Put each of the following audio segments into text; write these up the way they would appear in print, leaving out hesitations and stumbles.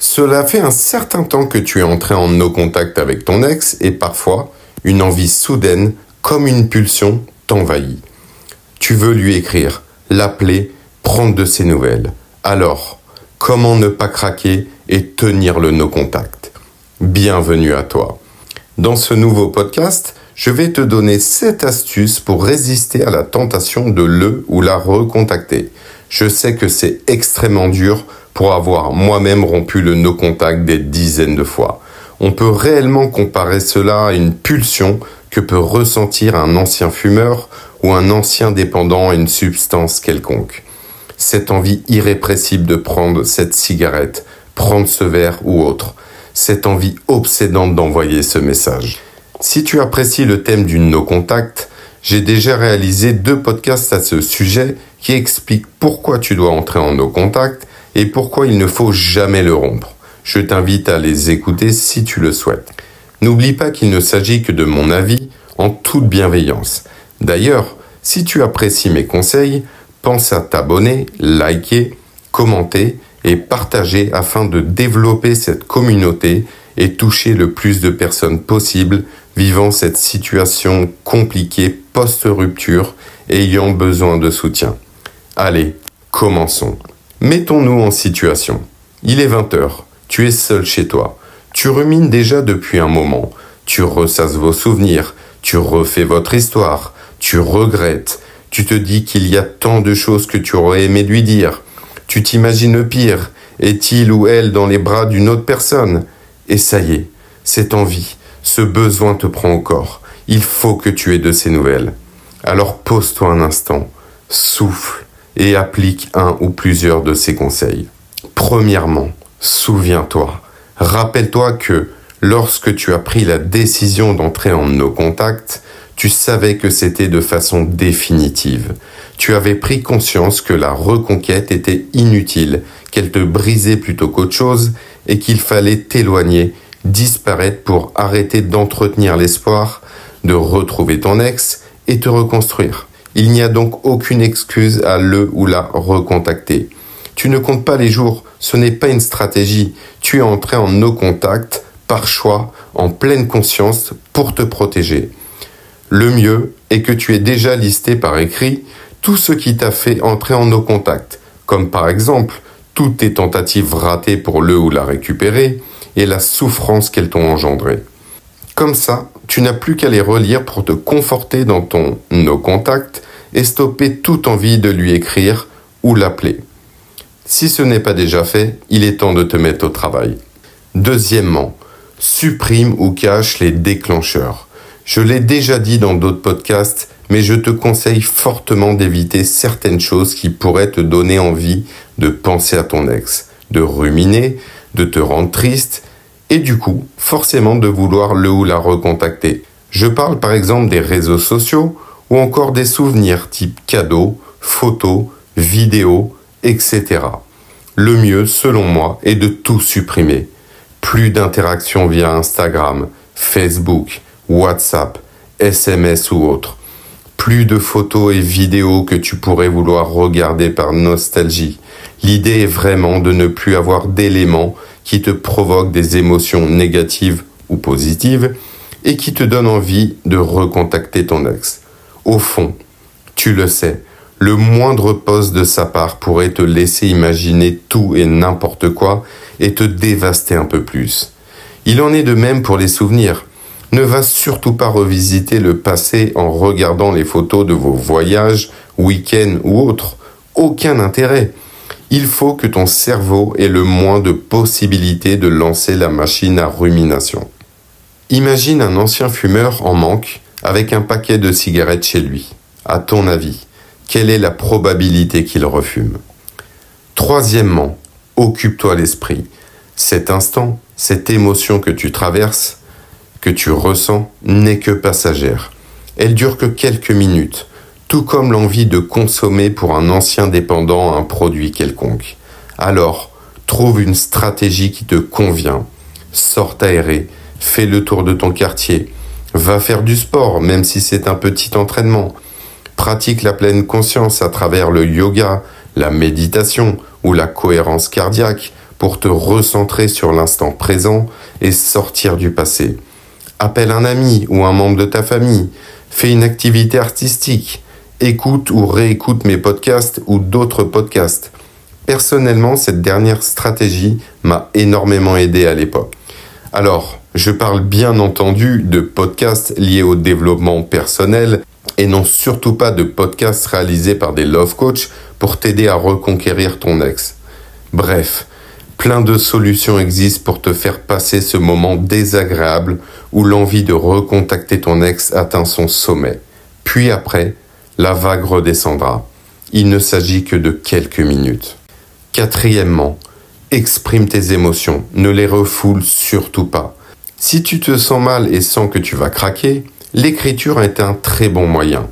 Cela fait un certain temps que tu es entré en no contact avec ton ex et parfois, une envie soudaine, comme une pulsion, t'envahit. Tu veux lui écrire, l'appeler, prendre de ses nouvelles. Alors, comment ne pas craquer et tenir le no contact ? Bienvenue à toi. Dans ce nouveau podcast, je vais te donner 7 astuces pour résister à la tentation de le ou la recontacter. Je sais que c'est extrêmement dur pour avoir moi-même rompu le no contact des dizaines de fois. On peut réellement comparer cela à une pulsion que peut ressentir un ancien fumeur ou un ancien dépendant à une substance quelconque. Cette envie irrépressible de prendre cette cigarette, prendre ce verre ou autre. Cette envie obsédante d'envoyer ce message. Si tu apprécies le thème du no contact, j'ai déjà réalisé 2 podcasts à ce sujet qui expliquent pourquoi tu dois entrer en no contact et pourquoi il ne faut jamais le rompre. Je t'invite à les écouter si tu le souhaites. N'oublie pas qu'il ne s'agit que de mon avis en toute bienveillance. D'ailleurs, si tu apprécies mes conseils, pense à t'abonner, liker, commenter et partager afin de développer cette communauté et toucher le plus de personnes possible vivant cette situation compliquée post-rupture et ayant besoin de soutien. Allez, commençons. Mettons-nous en situation. Il est 20h, tu es seul chez toi. Tu rumines déjà depuis un moment. Tu ressasses vos souvenirs, tu refais votre histoire, tu regrettes. Tu te dis qu'il y a tant de choses que tu aurais aimé lui dire. Tu t'imagines le pire. Est-il ou elle dans les bras d'une autre personne ? Et ça y est, cette envie, ce besoin te prend au corps. Il faut que tu aies de ces nouvelles. Alors pose-toi un instant, souffle et applique un ou plusieurs de ces conseils. Premièrement, souviens-toi. Rappelle-toi que lorsque tu as pris la décision d'entrer en no contact, tu savais que c'était de façon définitive. Tu avais pris conscience que la reconquête était inutile, qu'elle te brisait plutôt qu'autre chose et qu'il fallait t'éloigner, disparaître pour arrêter d'entretenir l'espoir de retrouver ton ex et te reconstruire. Il n'y a donc aucune excuse à le ou la recontacter. Tu ne comptes pas les jours, ce n'est pas une stratégie. Tu es entré en no contact par choix, en pleine conscience pour te protéger. Le mieux est que tu aies déjà listé par écrit tout ce qui t'a fait entrer en no contact, comme par exemple toutes tes tentatives ratées pour le ou la récupérer et la souffrance qu'elles t'ont engendrée. Comme ça, tu n'as plus qu'à les relire pour te conforter dans ton no contact et stopper toute envie de lui écrire ou l'appeler. Si ce n'est pas déjà fait, il est temps de te mettre au travail. Deuxièmement, supprime ou cache les déclencheurs. Je l'ai déjà dit dans d'autres podcasts, mais je te conseille fortement d'éviter certaines choses qui pourraient te donner envie de penser à ton ex, de ruminer, de te rendre triste et du coup, forcément de vouloir le ou la recontacter. Je parle par exemple des réseaux sociaux ou encore des souvenirs type cadeaux, photos, vidéos, etc. Le mieux, selon moi, est de tout supprimer. Plus d'interactions via Instagram, Facebook, WhatsApp, SMS ou autre. Plus de photos et vidéos que tu pourrais vouloir regarder par nostalgie. L'idée est vraiment de ne plus avoir d'éléments qui te provoquent des émotions négatives ou positives et qui te donnent envie de recontacter ton ex. Au fond, tu le sais, le moindre poste de sa part pourrait te laisser imaginer tout et n'importe quoi et te dévaster un peu plus. Il en est de même pour les souvenirs. Ne va surtout pas revisiter le passé en regardant les photos de vos voyages, week-ends ou autres. Aucun intérêt. Il faut que ton cerveau ait le moins de possibilités de lancer la machine à rumination. Imagine un ancien fumeur en manque avec un paquet de cigarettes chez lui. À ton avis, quelle est la probabilité qu'il refume ? Troisièmement, occupe-toi l'esprit. Cet instant, cette émotion que tu traverses, que tu ressens, n'est que passagère. Elle dure que quelques minutes, tout comme l'envie de consommer pour un ancien dépendant un produit quelconque. Alors, trouve une stratégie qui te convient. Sors t'aérer, fais le tour de ton quartier, va faire du sport, même si c'est un petit entraînement. Pratique la pleine conscience à travers le yoga, la méditation ou la cohérence cardiaque pour te recentrer sur l'instant présent et sortir du passé. Appelle un ami ou un membre de ta famille, fais une activité artistique, écoute ou réécoute mes podcasts ou d'autres podcasts. Personnellement, cette dernière stratégie m'a énormément aidé à l'époque. Alors, je parle bien entendu de podcasts liés au développement personnel et non surtout pas de podcasts réalisés par des love coachs pour t'aider à reconquérir ton ex. Bref, plein de solutions existent pour te faire passer ce moment désagréable où l'envie de recontacter ton ex atteint son sommet. Puis après, la vague redescendra. Il ne s'agit que de quelques minutes. Quatrièmement, exprime tes émotions, ne les refoule surtout pas. Si tu te sens mal et sens que tu vas craquer, l'écriture est un très bon moyen.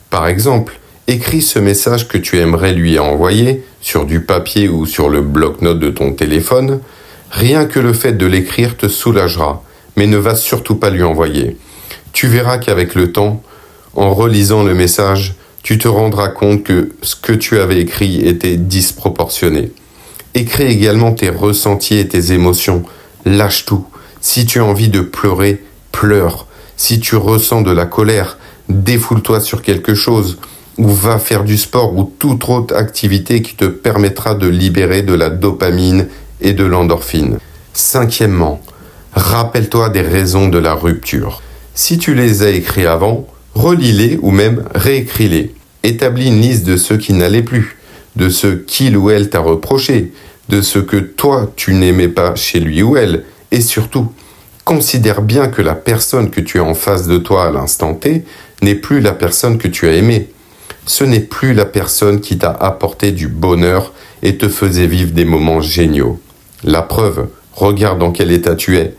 Par exemple, écris ce message que tu aimerais lui envoyer sur du papier ou sur le bloc-notes de ton téléphone. Rien que le fait de l'écrire te soulagera, mais ne va surtout pas lui envoyer. Tu verras qu'avec le temps, en relisant le message, tu te rendras compte que ce que tu avais écrit était disproportionné. Écris également tes ressentis et tes émotions. Lâche tout. Si tu as envie de pleurer, pleure. Si tu ressens de la colère, défoule-toi sur quelque chose ou va faire du sport ou toute autre activité qui te permettra de libérer de la dopamine et de l'endorphine. Cinquièmement, rappelle-toi des raisons de la rupture. Si tu les as écrits avant, relis-les ou même réécris-les. Établis une liste de ceux qui n'allaient plus, de ce qu'il ou elle t'a reproché, de ce que toi tu n'aimais pas chez lui ou elle, et surtout, considère bien que la personne que tu as en face de toi à l'instant T n'est plus la personne que tu as aimée. Ce n'est plus la personne qui t'a apporté du bonheur et te faisait vivre des moments géniaux. La preuve, regarde dans quel état tu es.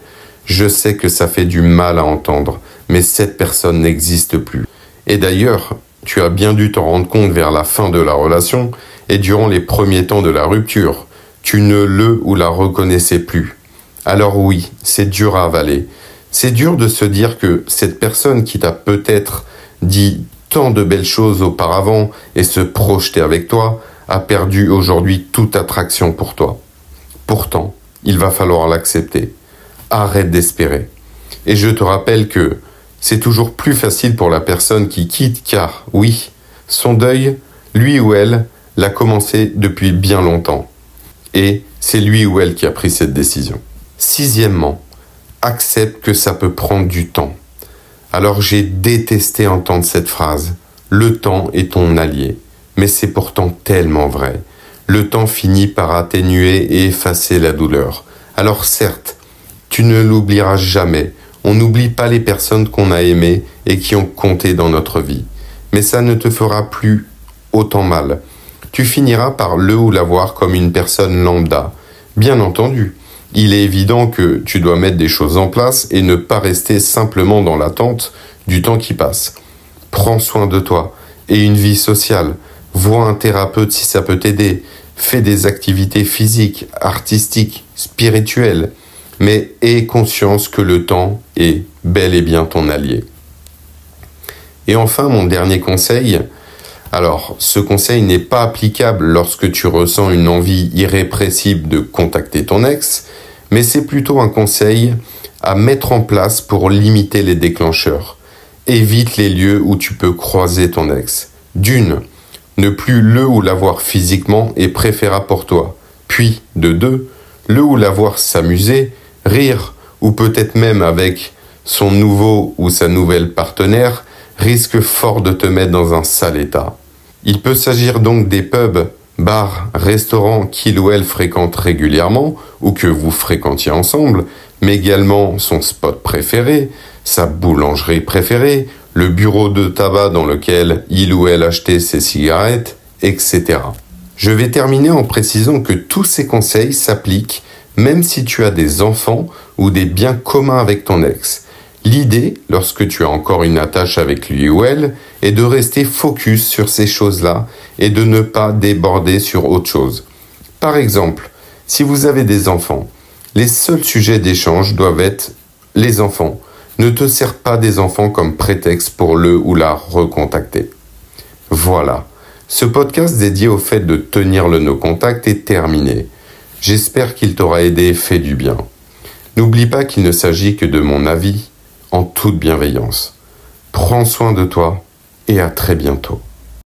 Je sais que ça fait du mal à entendre, mais cette personne n'existe plus. Et d'ailleurs, tu as bien dû t'en rendre compte vers la fin de la relation et durant les premiers temps de la rupture. Tu ne le ou la reconnaissais plus. Alors oui, c'est dur à avaler. C'est dur de se dire que cette personne qui t'a peut-être dit tant de belles choses auparavant et se projeter avec toi a perdu aujourd'hui toute attraction pour toi. Pourtant, il va falloir l'accepter. Arrête d'espérer. Et je te rappelle que c'est toujours plus facile pour la personne qui quitte car, oui, son deuil, lui ou elle, l'a commencé depuis bien longtemps. Et c'est lui ou elle qui a pris cette décision. Sixièmement, accepte que ça peut prendre du temps. Alors j'ai détesté entendre cette phrase. Le temps est ton allié. Mais c'est pourtant tellement vrai. Le temps finit par atténuer et effacer la douleur. Alors certes, tu ne l'oublieras jamais. On n'oublie pas les personnes qu'on a aimées et qui ont compté dans notre vie. Mais ça ne te fera plus autant mal. Tu finiras par le ou la voir comme une personne lambda. Bien entendu, il est évident que tu dois mettre des choses en place et ne pas rester simplement dans l'attente du temps qui passe. Prends soin de toi et une vie sociale. Vois un thérapeute si ça peut t'aider. Fais des activités physiques, artistiques, spirituelles. Mais aie conscience que le temps est bel et bien ton allié. Et enfin, mon dernier conseil. Alors, ce conseil n'est pas applicable lorsque tu ressens une envie irrépressible de contacter ton ex, mais c'est plutôt un conseil à mettre en place pour limiter les déclencheurs. Évite les lieux où tu peux croiser ton ex. D'une, ne plus le ou la voir physiquement est préférable pour toi. Puis, de deux, le ou la voir s'amuser, rire, ou peut-être même avec son nouveau ou sa nouvelle partenaire, risque fort de te mettre dans un sale état. Il peut s'agir donc des pubs, bars, restaurants qu'il ou elle fréquente régulièrement ou que vous fréquentiez ensemble, mais également son spot préféré, sa boulangerie préférée, le bureau de tabac dans lequel il ou elle achetait ses cigarettes, etc. Je vais terminer en précisant que tous ces conseils s'appliquent même si tu as des enfants ou des biens communs avec ton ex. L'idée, lorsque tu as encore une attache avec lui ou elle, est de rester focus sur ces choses-là et de ne pas déborder sur autre chose. Par exemple, si vous avez des enfants, les seuls sujets d'échange doivent être les enfants. Ne te sers pas des enfants comme prétexte pour le ou la recontacter. Voilà, ce podcast dédié au fait de tenir le no-contact est terminé. J'espère qu'il t'aura aidé et fait du bien. N'oublie pas qu'il ne s'agit que de mon avis en toute bienveillance. Prends soin de toi et à très bientôt.